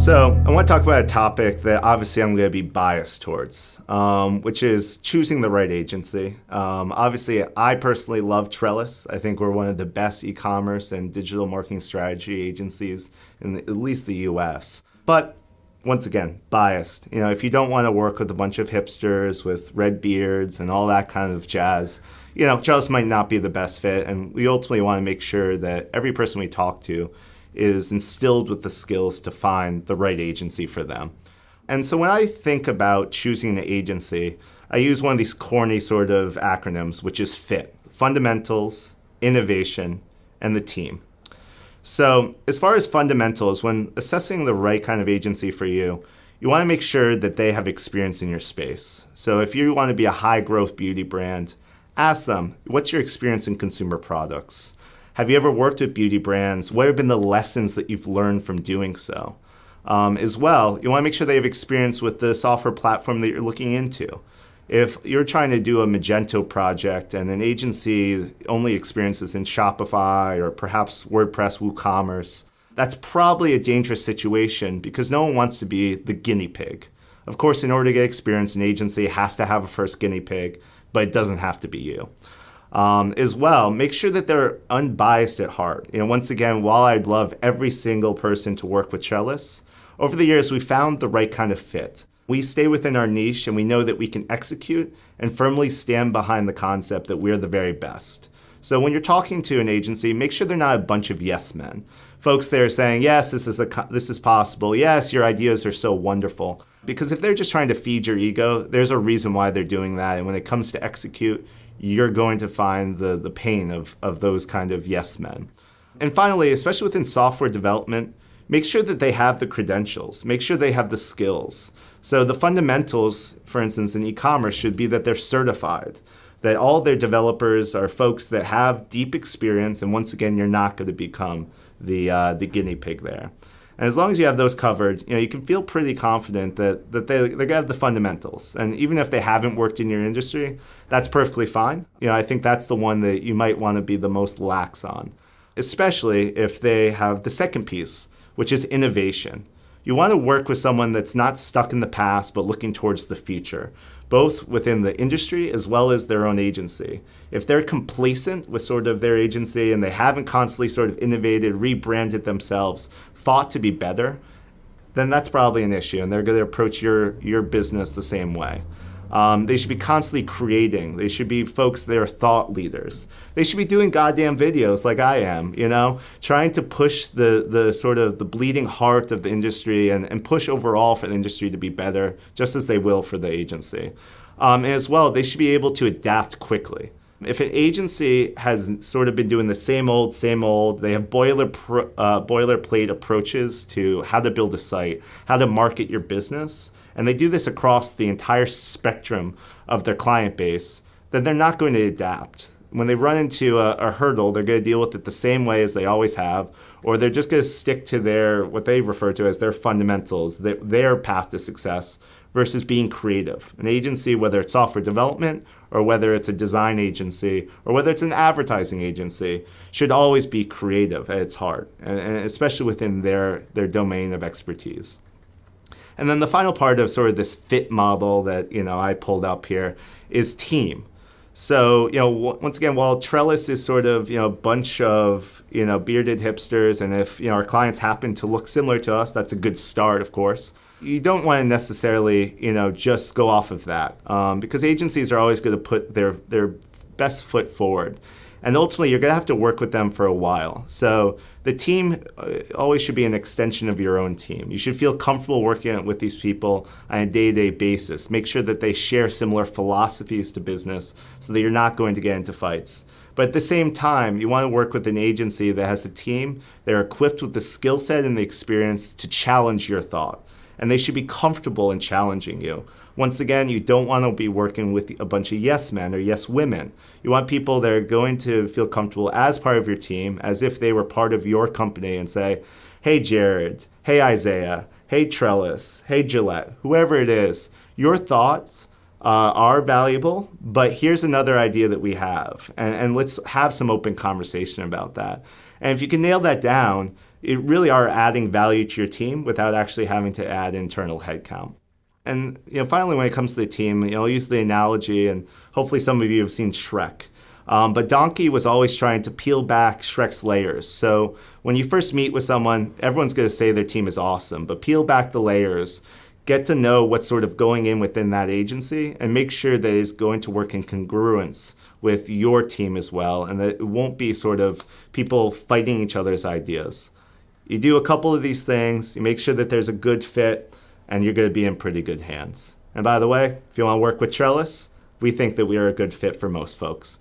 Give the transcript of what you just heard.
So I want to talk about a topic that obviously I'm going to be biased towards, which is choosing the right agency. Obviously, I personally love Trellis. I think we're one of the best e-commerce and digital marketing strategy agencies in at least the US. But once again, biased. If you don't want to work with a bunch of hipsters with red beards and all that kind of jazz, Trellis might not be the best fit. And we ultimately want to make sure that every person we talk to is instilled with the skills to find the right agency for them. And so when I think about choosing an agency, I use one of these corny sort of acronyms, which is FIT: fundamentals, innovation, and the team. So as far as fundamentals, when assessing the right kind of agency for you, you want to make sure that they have experience in your space. So if you want to be a high growth beauty brand, ask them, what's your experience in consumer products? Have you ever worked with beauty brands? What have been the lessons that you've learned from doing so? As well, you want to make sure they have experience with the software platform that you're looking into. If you're trying to do a Magento project and an agency only experiences in Shopify or perhaps WordPress, WooCommerce, that's probably a dangerous situation because no one wants to be the guinea pig. Of course, in order to get experience, an agency has to have a first guinea pig, but it doesn't have to be you. As well, make sure that they're unbiased at heart. Once again, while I'd love every single person to work with Trellis, over the years we found the right kind of fit. We stay within our niche and we know that we can execute and firmly stand behind the concept that we're the very best. So when you're talking to an agency, make sure they're not a bunch of yes men. Folks there saying, yes, this is possible. Yes, your ideas are so wonderful. Because if they're just trying to feed your ego, there's a reason why they're doing that. And when it comes to execute, you're going to find the pain of those kind of yes men. And finally, especially within software development, make sure that they have the credentials. Make sure they have the skills. So the fundamentals, for instance, in e-commerce should be that they're certified, that all their developers are folks that have deep experience. And once again, you're not going to become the guinea pig there. And as long as you have those covered, you can feel pretty confident that they're going to have the fundamentals. And even if they haven't worked in your industry, that's perfectly fine. I think that's the one that you might want to be the most lax on, especially if they have the second piece, which is innovation. You want to work with someone that's not stuck in the past, but looking towards the future, both within the industry as well as their own agency. If they're complacent with sort of their agency and they haven't constantly sort of innovated, rebranded themselves, thought to be better, then that's probably an issue, and they're going to approach your business the same way. They should be constantly creating. They should be folks that are thought leaders. They should be doing goddamn videos like I am, trying to push the sort of the bleeding heart of the industry and push overall for the industry to be better, just as they will for the agency. And as well, they should be able to adapt quickly. If an agency has sort of been doing the same old, they have boilerplate approaches to how to build a site, how to market your business, and they do this across the entire spectrum of their client base, then they're not going to adapt. When they run into a hurdle, they're going to deal with it the same way as they always have, or they're just going to stick to what they refer to as their fundamentals, their path to success, versus being creative. An agency, whether it's software development or whether it's a design agency or whether it's an advertising agency, should always be creative at its heart, and especially within their domain of expertise. And then the final part of sort of this FIT model that I pulled up here is team. So, once again, while Trellis is sort of, a bunch of, bearded hipsters, and if, our clients happen to look similar to us, that's a good start, of course. You don't want to necessarily, just go off of that because agencies are always going to put their best foot forward. And ultimately, you're going to have to work with them for a while. So the team always should be an extension of your own team. You should feel comfortable working with these people on a day-to-day basis. Make sure that they share similar philosophies to business so that you're not going to get into fights. But at the same time, you want to work with an agency that has a team that are equipped with the skill set and the experience to challenge your thought. And they should be comfortable in challenging you. Once again, you don't want to be working with a bunch of yes men or yes women. You want people that are going to feel comfortable as part of your team, as if they were part of your company, and say, hey, Jared, hey, Isaiah, hey, Trellis, hey, Gillette, whoever it is, your thoughts are valuable, but here's another idea that we have. And let's have some open conversation about that. And if you can nail that down, you really are adding value to your team without actually having to add internal headcount. And finally, when it comes to the team, I'll use the analogy, and hopefully some of you have seen Shrek. But Donkey was always trying to peel back Shrek's layers. So when you first meet with someone, everyone's going to say their team is awesome, but peel back the layers, get to know what's sort of going in within that agency, and make sure that it's going to work in congruence with your team as well, and that it won't be sort of people fighting each other's ideas. You do a couple of these things, you make sure that there's a good fit, and you're going to be in pretty good hands. And by the way, if you want to work with Trellis, we think that we are a good fit for most folks.